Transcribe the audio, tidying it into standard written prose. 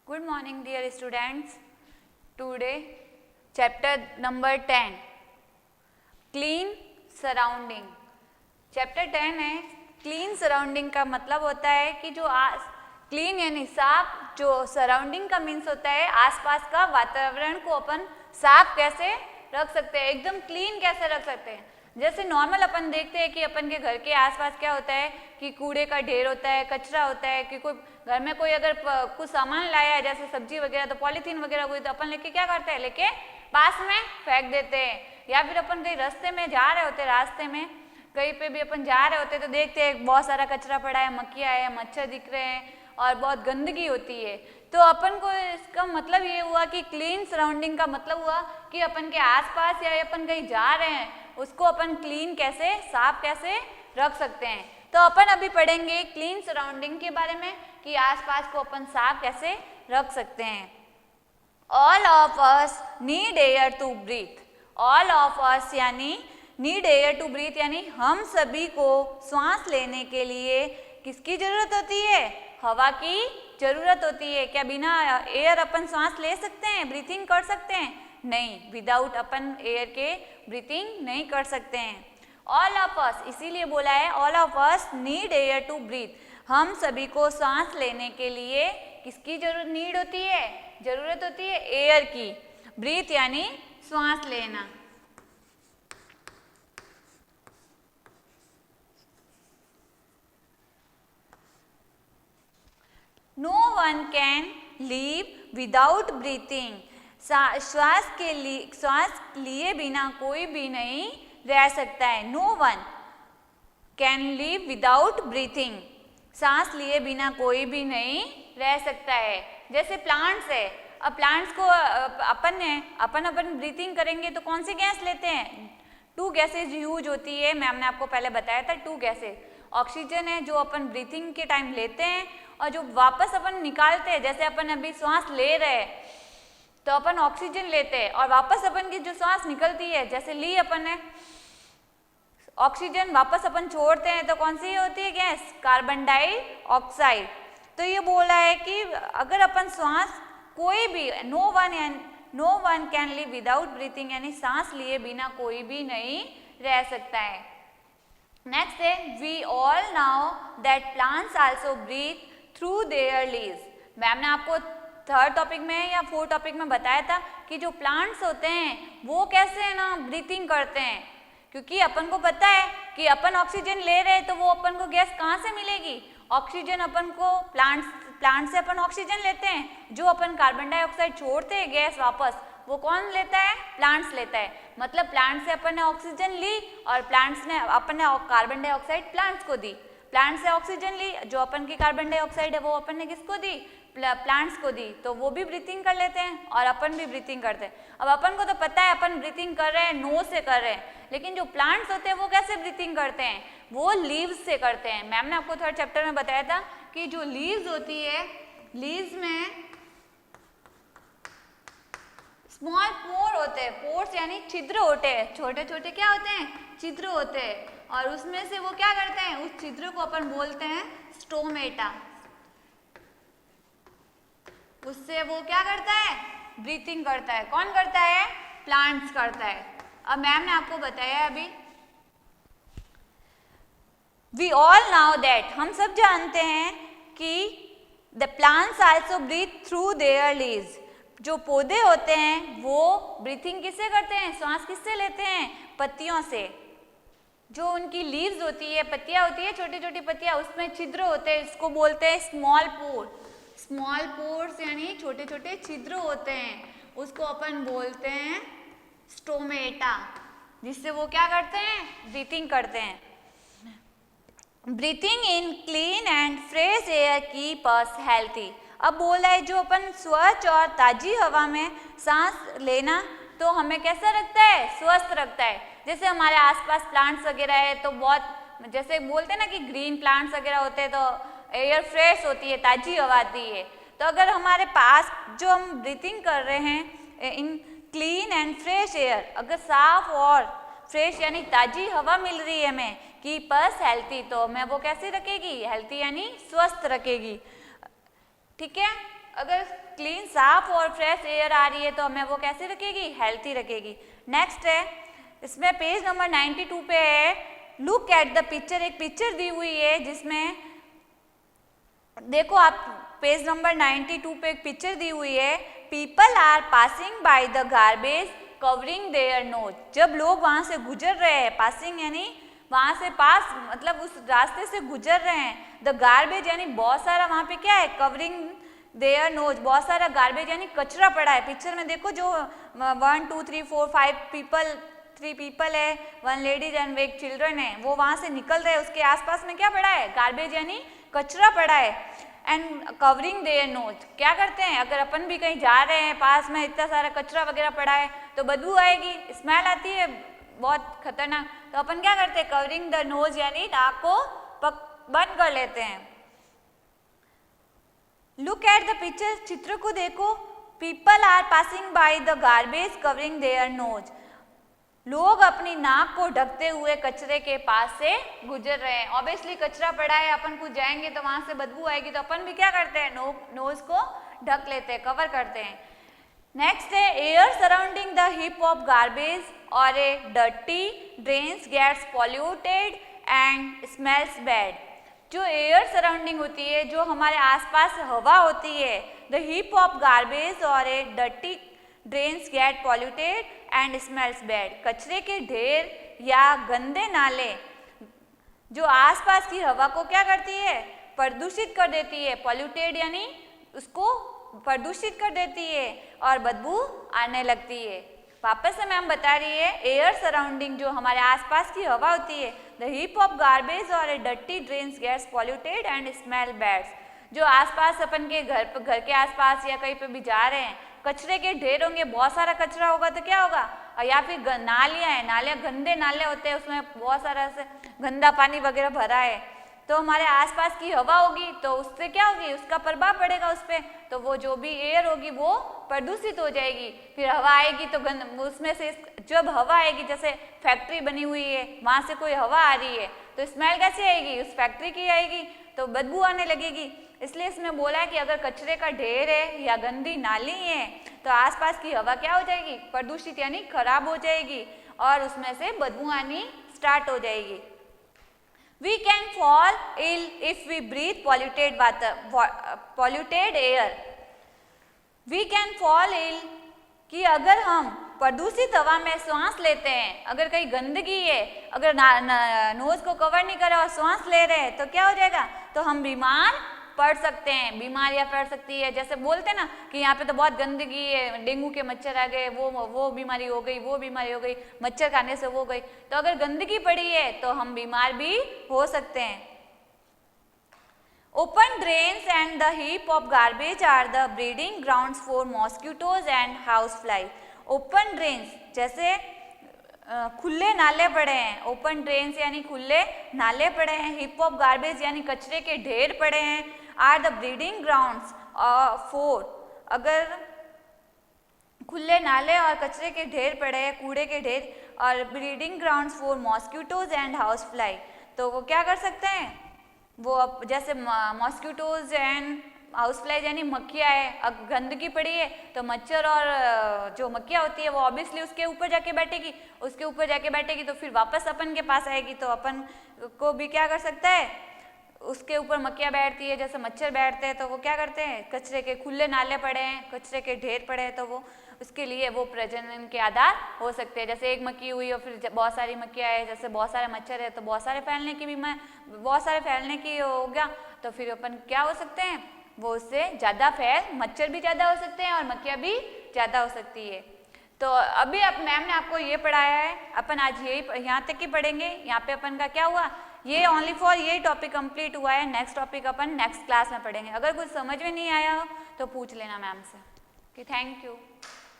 Good morning dear students. Today chapter number 10 Clean Surrounding. Chapter 10 है Clean Surrounding का मतलब होता है कि जो क्लीन यानी साफ, जो सराउंडिंग का मीन्स होता है आसपास का वातावरण को अपन साफ कैसे रख सकते हैं, एकदम क्लीन कैसे रख सकते हैं। जैसे नॉर्मल अपन देखते हैं कि अपन के घर के आसपास क्या होता है कि कूड़े का ढेर होता है, कचरा होता है, कि कोई घर में कोई अगर कुछ सामान लाया है जैसे सब्जी वगैरह तो पॉलीथीन वगैरह हुई तो अपन लेके क्या करते हैं, लेके पास में फेंक देते हैं। या फिर अपन कहीं रास्ते में जा रहे होते, रास्ते में कहीं पे भी अपन जा रहे होते तो देखते हैं बहुत सारा कचरा पड़ा है, मक्खियाँ है, मच्छर दिख रहे हैं और बहुत गंदगी होती है। तो अपन को इसका मतलब ये हुआ कि क्लीन सराउंडिंग का मतलब हुआ कि अपन के आसपास या अपन कहीं जा रहे हैं उसको अपन क्लीन कैसे, साफ कैसे रख सकते हैं। तो अपन अभी पढ़ेंगे क्लीन सराउंडिंग के बारे में कि आसपास को अपन साफ कैसे रख सकते हैं। All of us need air to breathe. All of us यानी नीड एयर टू ब्रीथ यानी हम सभी को श्वास लेने के लिए किसकी जरूरत होती है, हवा की जरूरत होती है। क्या बिना एयर अपन सांस ले सकते हैं, ब्रीथिंग कर सकते हैं? नहीं, विदाउट अपन एयर के ब्रीथिंग नहीं कर सकते हैं। ऑल ऑफ अस इसीलिए बोला है all of us need air to breathe. हम सभी को सांस लेने के लिए किसकी जरूरत नीड होती है, जरूरत होती है एयर की। ब्रीथ यानी श्वास लेना। No one can live without breathing. श्वास लिए बिना कोई भी नहीं रह सकता है। No one can live without breathing. सांस लिए बिना कोई भी नहीं रह सकता है। जैसे प्लांट्स है, अब प्लांट्स को अपन ब्रीथिंग करेंगे तो कौन सी गैस लेते हैं? 2 गैसेज यूज होती है। मैम ने आपको पहले बताया था 2 गैसेज। ऑक्सीजन है जो अपन ब्रीथिंग के टाइम लेते हैं और जो वापस अपन निकालते हैं, जैसे अपन अभी श्वास ले रहे हैं तो अपन ऑक्सीजन लेते हैं और वापस अपन की जो श्वास निकलती है, जैसे ली अपन ने ऑक्सीजन, वापस अपन छोड़ते हैं तो कौन सी होती है गैस? Carbon dioxide. तो ये बोला है कि अगर अपन श्वास कोई भी no one can live without breathing यानी सांस लिए बिना कोई भी नहीं रह सकता है। नेक्स्ट है we all now that plants also breathe through their leaves. Ma'am ने आपको 3rd टॉपिक में या 4th टॉपिक में बताया था कि जो प्लांट्स होते हैं वो कैसे है ना ब्रीथिंग करते हैं, क्योंकि अपन को पता है कि अपन ऑक्सीजन ले रहे हैं तो वो अपन को गैस कहाँ से मिलेगी? ऑक्सीजन अपन को प्लांट से अपन ऑक्सीजन लेते हैं, जो अपन कार्बन डाइऑक्साइड छोड़ते हैं गैस वापस, वो कौन लेता है? प्लांट्स लेता है। मतलब प्लांट से अपन ने ऑक्सीजन ली और प्लांट्स ने अपन ने कार्बन डाइऑक्साइड प्लांट्स को दी। प्लांट से ऑक्सीजन ली, जो अपन की कार्बन डाइऑक्साइड है वो अपन ने किसको दी? प्लांट्स को दी। तो वो भी ब्रीथिंग कर लेते हैं और अपन भी ब्रीथिंग करते हैं। अब अपन को तो पता है अपन ब्रीथिंग कर रहे हैं, नोज से कर रहे हैं, लेकिन जो प्लांट्स होते हैं वो कैसे ब्रीथिंग करते हैं? वो लीव्स से करते हैं। मैम ने आपको 3rd चैप्टर में बताया था कि जो लीव्स होती है, लीव्स में स्मॉल पोर होते हैं। पोर्स यानी छिद्र होते हैं, छोटे छोटे क्या होते हैं? छिद्र होते हैं। और उसमें से वो क्या करते हैं? उस छिद्र को अपन बोलते हैं स्टोमेटा। उससे वो क्या करता है? ब्रीथिंग करता है। कौन करता है? प्लांट्स करता है। अब मैम ने आपको बताया अभी वी ऑल नाउ दैट, हम सब जानते हैं कि the plants also breathe through their leaves. जो पौधे होते हैं वो ब्रीथिंग किससे करते हैं? श्वास किससे लेते हैं? पत्तियों से। जो उनकी लीव्स होती है, पत्तियां होती है, छोटी छोटी पत्तियां, उसमें छिद्र होते हैं, इसको बोलते हैं स्मॉल पोर। स्मॉल पोर्स यानी छोटे छोटे छिद्र होते हैं, उसको अपन बोलते हैं स्टोमेटा, जिससे वो क्या करते हैं? ब्रीथिंग करते हैं। Breathing in clean and fresh air keep us healthy. अब बोला है जो अपन स्वच्छ और ताजी हवा में सांस लेना तो हमें कैसा रखता है? स्वस्थ रखता है। जैसे हमारे आसपास प्लांट्स वगैरह है तो बहुत, जैसे बोलते हैं ना कि ग्रीन प्लांट्स वगैरह होते हैं तो एयर फ्रेश होती है, ताजी हवा आती है। तो अगर हमारे पास जो हम ब्रीथिंग कर रहे हैं in clean and fresh air, अगर साफ और फ्रेश यानी ताजी हवा मिल रही है हमें, कीप अस हेल्थी, तो हमें वो कैसे रखेगी? हेल्थी यानी स्वस्थ रखेगी। ठीक है। अगर क्लीन साफ और फ्रेश एयर आ रही है तो हमें वो कैसे रखेगी, हेल्थी रखेगी। नेक्स्ट है, इसमें पेज नंबर 92 पे है, लुक एट द पिक्चर। एक पिक्चर दी हुई है जिसमें देखो आप पेज नंबर 92 पे एक पिक्चर दी हुई है, people are passing by the garbage covering their nose. जब लोग वहाँ से गुजर रहे हैं, पासिंग यानी वहाँ से पास मतलब उस रास्ते से गुजर रहे हैं, द गार्बेज यानी बहुत सारा वहाँ पे क्या है, कवरिंग देयर नोज, बहुत सारा गार्बेज यानी कचरा पड़ा है। पिक्चर में देखो जो 1 2 3 4 5 पीपल, 3 पीपल है, 1 लेडीज एंड एक चिल्ड्रन है, वो वहाँ से निकल रहे हैं, उसके आसपास में क्या पड़ा है, गार्बेज यानी कचरा पड़ा है। एंड कवरिंग देयर नोज, क्या करते हैं, अगर अपन भी कहीं जा रहे हैं, पास में इतना सारा कचरा वगैरह पड़ा है तो बदबू आएगी, स्मेल आती है बहुत खतरनाक, तो अपन क्या करते हैं, कवरिंग द नोज यानी नाक को बंद कर लेते हैं। लुक एट द पिक्चर, चित्र को देखो, people are passing by the garbage covering their nose. लोग अपनी नाक को ढकते हुए कचरे के पास से गुजर रहे हैं। ऑब्वियसली कचरा पड़ा है, अपन कुछ जाएंगे तो वहां से बदबू आएगी, तो अपन भी क्या करते हैं, नोज को ढक लेते हैं, कवर करते हैं। नेक्स्ट है, air surrounding the heap of garbage और a dirty drains gets polluted and smells bad. जो एयर सराउंडिंग होती है, जो हमारे आसपास हवा होती है, द हीप ऑफ गार्बेज और a dirty drains get polluted and smells bad. कचरे के ढेर या गंदे नाले जो आसपास की हवा को क्या करती है, प्रदूषित कर देती है। पॉल्यूटेड यानी उसको प्रदूषित कर देती है और बदबू आने लगती है। वापस से मैम बता रही है, एयर सराउंडिंग जो हमारे आसपास की हवा होती है, द हीप ऑफ गार्बेज और a dirty drains gets polluted and smell bads. जो आसपास अपन के घर के आसपास या कहीं पे भी जा रहे हैं, कचरे के ढेर होंगे, बहुत सारा कचरा होगा तो क्या होगा, या फिर नालियाँ हैं, नालियाँ गंदे नाले होते हैं, उसमें बहुत सारा से गंदा पानी वगैरह भरा है, तो हमारे आसपास की हवा होगी तो उससे क्या होगी, उसका प्रभाव पड़ेगा उस पर, तो वो जो भी एयर होगी वो प्रदूषित हो जाएगी। फिर हवा आएगी तो उसमें से जब हवा आएगी, जैसे फैक्ट्री बनी हुई है, वहाँ से कोई हवा आ रही है तो स्मेल कैसे आएगी, उस फैक्ट्री की आएगी, तो बदबू आने लगेगी। इसलिए इसमें बोला है कि अगर कचरे का ढेर है या गंदी नाली है तो आसपास की हवा क्या हो जाएगी, प्रदूषित यानी खराब हो जाएगी और उसमें से बदबू आनी स्टार्ट हो जाएगी। We can fall ill if we breathe polluted water, polluted air. We can fall ill कि अगर हम प्रदूषित हवा में सांस लेते हैं, अगर कहीं गंदगी है, अगर नोज को कवर नहीं करा और सांस ले रहे हैं तो क्या हो जाएगा, तो हम बीमार पड़ सकते हैं, बीमारियां फैल सकती है। जैसे बोलते हैं ना कि यहाँ पे तो बहुत गंदगी है, डेंगू के मच्छर आ गए, वो बीमारी हो गई, वो बीमारी हो गई, मच्छर खाने से वो गई। तो अगर गंदगी पड़ी है तो हम बीमार भी हो सकते हैं। Open drains and the heap of garbage are the breeding grounds for mosquitoes and house fly. Open drains जैसे खुले नाले पड़े हैं, ओपन ड्रेन्स यानी खुले नाले पड़े हैं, हीप ऑफ गार्बेज यानी कचरे के ढेर पड़े हैं, are the breeding grounds for, अगर खुले नाले और कचरे के ढेर पड़े हैं, कूड़े के ढेर, और breeding grounds for mosquitoes and house fly, तो वो क्या कर सकते हैं, वो अब जैसे मॉस्किटोज एंड हाउस फ्लाई यानी मक्खियाँ है, अब गंदगी पड़ी है तो मच्छर और जो मक्खियाँ होती है वो ऑब्वियसली उसके ऊपर जाके बैठेगी, उसके ऊपर जाके बैठेगी तो फिर वापस अपन के पास आएगी, तो अपन को भी क्या कर सकता है, उसके ऊपर मक्खियाँ बैठती है, जैसे मच्छर बैठते हैं तो वो क्या करते हैं, कचरे के खुले नाले पड़े हैं, कचरे के ढेर पड़े हैं, तो वो उसके लिए वो प्रजनन के आधार हो सकते हैं। जैसे एक मक्खी हुई और फिर बहुत सारी मक्खियाँ है, जैसे बहुत सारे मच्छर है तो बहुत सारे फैलने की बहुत सारे फैलने की हो गया, तो फिर अपन क्या हो सकते हैं, वो उससे ज़्यादा मच्छर भी ज़्यादा हो सकते हैं और मक्खियाँ भी ज़्यादा हो सकती है। तो अभी अब मैम ने आपको ये पढ़ाया है, अपन आज यही यहाँ तक ही पढ़ेंगे। यहाँ पे अपन का क्या हुआ, ये ओनली फॉर ये टॉपिक कंप्लीट हुआ है, नेक्स्ट टॉपिक अपन नेक्स्ट क्लास में पढ़ेंगे। अगर कुछ समझ में नहीं आया हो तो पूछ लेना मैम से। Okay, thank you.